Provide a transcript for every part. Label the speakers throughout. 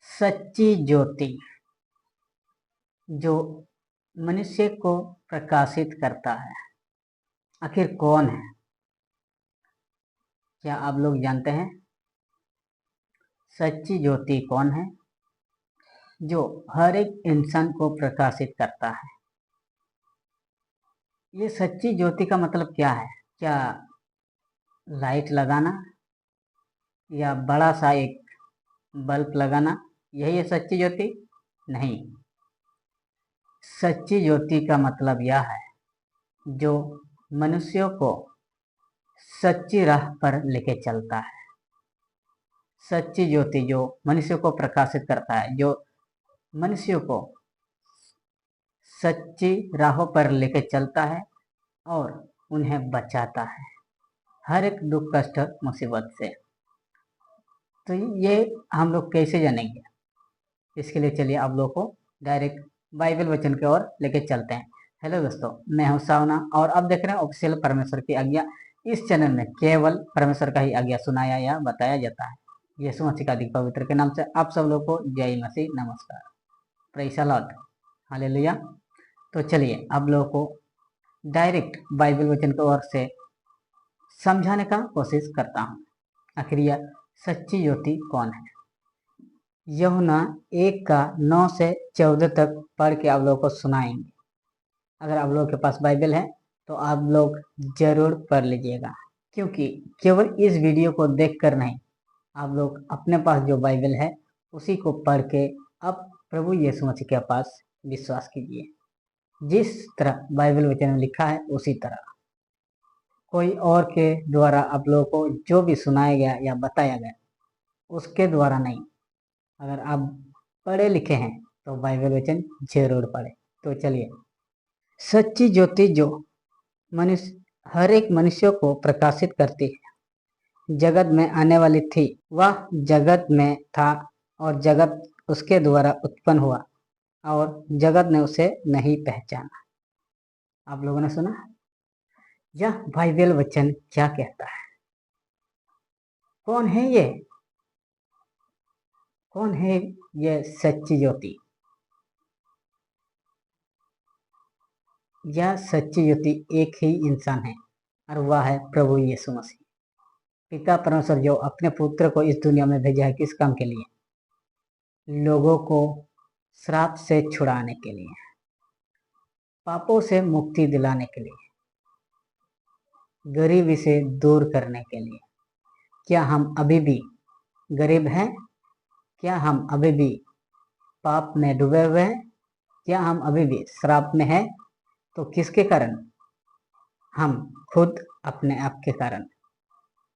Speaker 1: सच्ची ज्योति जो मनुष्य को प्रकाशित करता है, आखिर कौन है? क्या आप लोग जानते हैं सच्ची ज्योति कौन है जो हर एक इंसान को प्रकाशित करता है? ये सच्ची ज्योति का मतलब क्या है? क्या लाइट लगाना या बड़ा सा एक बल्ब लगाना, यही है सच्ची ज्योति? नहीं, सच्ची ज्योति का मतलब यह है जो मनुष्यों को सच्ची राह पर लेके चलता है। सच्ची ज्योति जो मनुष्य को प्रकाशित करता है, जो मनुष्यों को सच्ची राहों पर लेके चलता है और उन्हें बचाता है हर एक दुख कष्ट मुसीबत से। तो ये हम लोग कैसे जानेंगे? इसके लिए चलिए आप लोग को डायरेक्ट बाइबल वचन की ओर लेके चलते हैं। हेलो दोस्तों, मैं हूं सावना और आप देख रहे हैं ऑफिशियल परमेश्वर की आज्ञा। इस चैनल में केवल परमेश्वर का ही आज्ञा सुनाया या बताया जाता है। यीशु मसीह का अधिक पवित्र के नाम से आप सब लोग को जय मसीह, नमस्कार, प्रेज़ द लॉर्ड, हालेलुया। तो चलिए आप लोगों को डायरेक्ट बाइबल वचन की ओर से समझाने का कोशिश करता हूँ। आखिर यह सच्ची ज्योति कौन है? यूहन्ना 1:9 से 14 तक पढ़ के आप लोगों को सुनाएंगे। अगर आप लोगों के पास बाइबल है तो आप लोग जरूर पढ़ लीजिएगा, क्योंकि केवल इस वीडियो को देखकर नहीं, आप लोग अपने पास जो बाइबल है उसी को पढ़ के अब प्रभु यीशु मसीह के पास विश्वास कीजिए। जिस तरह बाइबल वचन में लिखा है उसी तरह, कोई और के द्वारा आप लोगों को जो भी सुनाया गया या बताया गया उसके द्वारा नहीं। अगर आप पढ़े लिखे हैं तो बाइबल वचन जरूर पढ़े। तो चलिए, सच्ची ज्योति जो मनुष्य हर एक मनुष्य को प्रकाशित करती है, जगत में आने वाली थी, वह जगत में था और जगत उसके द्वारा उत्पन्न हुआ और जगत ने उसे नहीं पहचाना। आप लोगों ने सुना यह बाइबल वचन क्या कहता है? कौन है ये? कौन है ये सच्ची ज्योति? यह सच्ची ज्योति एक ही इंसान है और वह है प्रभु यीशु मसीह। पिता परमेश्वर जो अपने पुत्र को इस दुनिया में भेजा है, किस काम के लिए? लोगों को श्राप से छुड़ाने के लिए, पापों से मुक्ति दिलाने के लिए, गरीबी से दूर करने के लिए। क्या हम अभी भी गरीब हैं? क्या हम अभी भी पाप में डूबे हुए हैं? क्या हम अभी भी श्राप में हैं? तो किसके कारण? हम खुद अपने आप के कारण।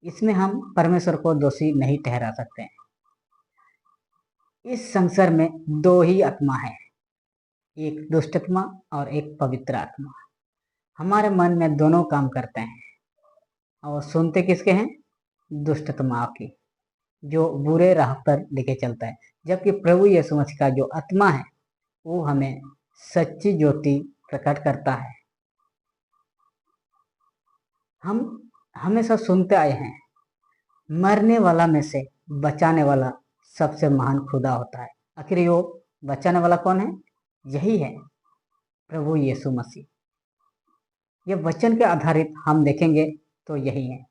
Speaker 1: इसमें हम परमेश्वर को दोषी नहीं ठहरा सकते। इस संसार में दो ही आत्मा है, एक दुष्ट आत्मा और एक पवित्र आत्मा। हमारे मन में दोनों काम करते हैं और सुनते किसके हैं? दुष्ट आत्मा की, जो बुरे राह पर लेके चलता है। जबकि प्रभु यीशु मसीह का जो आत्मा है वो हमें सच्ची ज्योति प्रकट करता है। हम हमेशा सुनते आए हैं, मरने वाला में से बचाने वाला सबसे महान खुदा होता है। आखिर वो बचाने वाला कौन है? यही है प्रभु यीशु मसीह। यह वचन के आधारित हम देखेंगे तो यही है,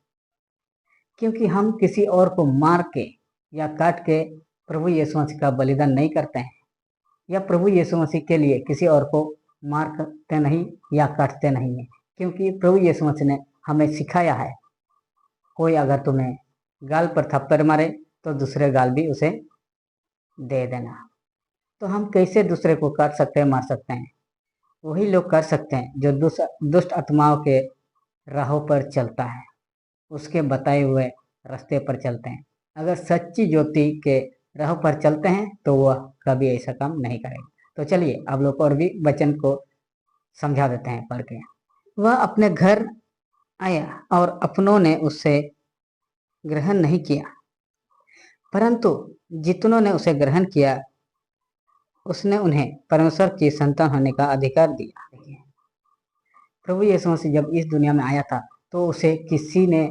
Speaker 1: क्योंकि हम किसी और को मार के या काट के प्रभु यीशु मसीह का बलिदान नहीं करते हैं, या प्रभु यीशु मसीह के लिए किसी और को मारते नहीं या काटते नहीं है। क्योंकि प्रभु यीशु मसीह ने हमें सिखाया है, कोई अगर तुम्हें गाल पर थप्पड़ मारे तो दूसरे गाल भी उसे दे देना। तो हम कैसे दूसरे को काट सकते हैं, मार सकते हैं? वही लोग कर सकते हैं जो दुष्ट आत्माओं के राहों पर चलता है, उसके बताए हुए रास्ते पर चलते हैं। अगर सच्ची ज्योति के राह पर चलते हैं तो वह कभी ऐसा काम नहीं करेगा। तो चलिए आप लोग और भी वचन को समझा देते हैं पढ़ के। वह अपने घर आया और अपनों ने उससे ग्रहण नहीं किया, परंतु जितनों ने उसे ग्रहण किया उसने उन्हें परमेश्वर की संतान होने का अधिकार दिया। प्रभु यीशु मसीह जब इस दुनिया में आया था तो उसे किसी ने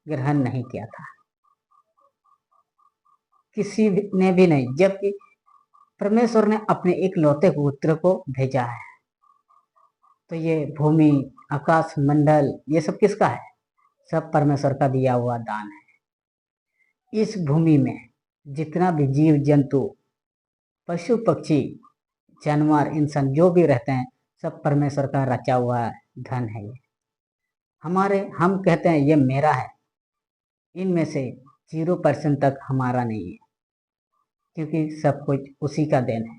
Speaker 1: ग्रहण नहीं किया था, किसी ने भी नहीं। जबकि परमेश्वर ने अपने एक लौते पुत्र को भेजा है। तो ये भूमि, आकाश मंडल, ये सब किसका है? सब परमेश्वर का दिया हुआ दान है। इस भूमि में जितना भी जीव जंतु, पशु पक्षी, जानवर, इंसान जो भी रहते हैं, सब परमेश्वर का रचा हुआ धन है। ये हम कहते हैं ये मेरा है, इनमें से 0% तक हमारा नहीं है, क्योंकि सब कुछ उसी का देन है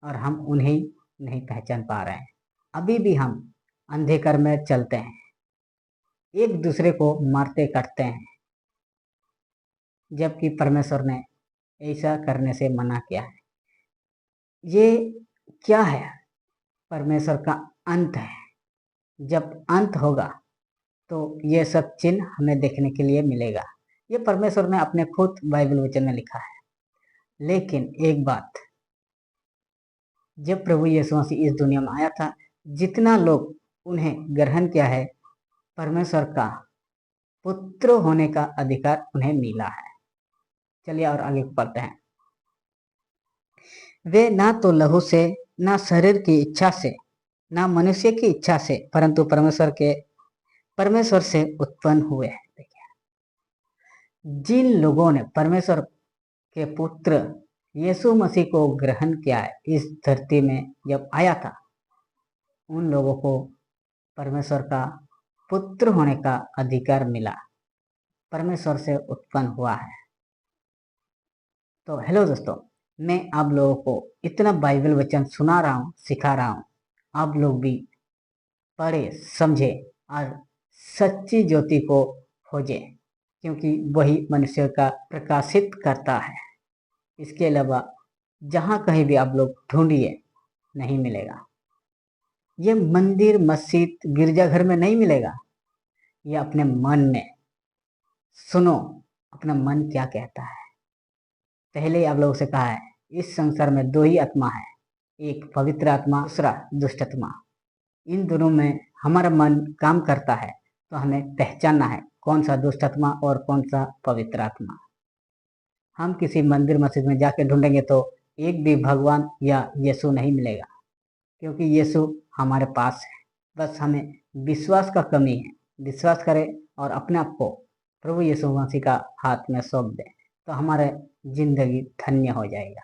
Speaker 1: और हम उन्हें नहीं पहचान पा रहे हैं। अभी भी हम अंधकार में चलते हैं, एक दूसरे को मारते काटते हैं, जबकि परमेश्वर ने ऐसा करने से मना किया है। ये क्या है? परमेश्वर का अंत है। जब अंत होगा तो ये सब चिन्ह हमें देखने के लिए मिलेगा। ये परमेश्वर ने अपने खुद बाइबल वचन में लिखा है। लेकिन एक बात, जब प्रभु यीशु मसीह इस दुनिया में आया था, जितना लोग उन्हें ग्रहण किया है, परमेश्वर का पुत्र होने का अधिकार उन्हें मिला है। चलिए और आगे पढ़ते हैं। वे ना तो लहू से, ना शरीर की इच्छा से, ना मनुष्य की इच्छा से, परंतु परमेश्वर से उत्पन्न हुए हैं। जिन लोगों ने परमेश्वर के पुत्र यीशु मसीह को ग्रहण किया है, इस धरती में जब आया था, उन लोगों को परमेश्वर का पुत्र होने का अधिकार मिला, परमेश्वर से उत्पन्न हुआ है। तो हेलो दोस्तों, मैं आप लोगों को इतना बाइबल वचन सुना रहा हूँ, सिखा रहा हूँ। आप लोग भी पढ़े, समझे और सच्ची ज्योति को खोजे, क्योंकि वही मनुष्य का प्रकाशित करता है। इसके अलावा जहाँ कहीं भी आप लोग ढूंढिए, नहीं मिलेगा। ये मंदिर, मस्जिद, गिरजाघर में नहीं मिलेगा। ये अपने मन में सुनो, अपना मन क्या कहता है। पहले ही आप लोगों से कहा है, इस संसार में 2 ही आत्मा है, एक पवित्र आत्मा, दूसरा दुष्ट आत्मा। इन दोनों में हमारा मन काम करता है, तो हमें पहचानना है कौन सा दुष्ट आत्मा और कौन सा पवित्र आत्मा। हम किसी मंदिर मस्जिद में जाके ढूंढेंगे तो एक भी भगवान या यीशु नहीं मिलेगा, क्योंकि यीशु हमारे पास है। बस हमें विश्वास का कमी है। विश्वास करें और अपने आप को प्रभु यीशु मसीह का हाथ में सौंप दें, तो हमारे जिंदगी धन्य हो जाएगा।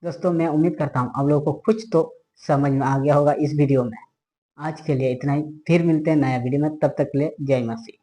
Speaker 1: दोस्तों, मैं उम्मीद करता हूँ आप लोगों को कुछ तो समझ में आ गया होगा इस वीडियो में। आज के लिए इतना ही, फिर मिलते हैं नया वीडियो में। तब तक के लिए जय मसीह।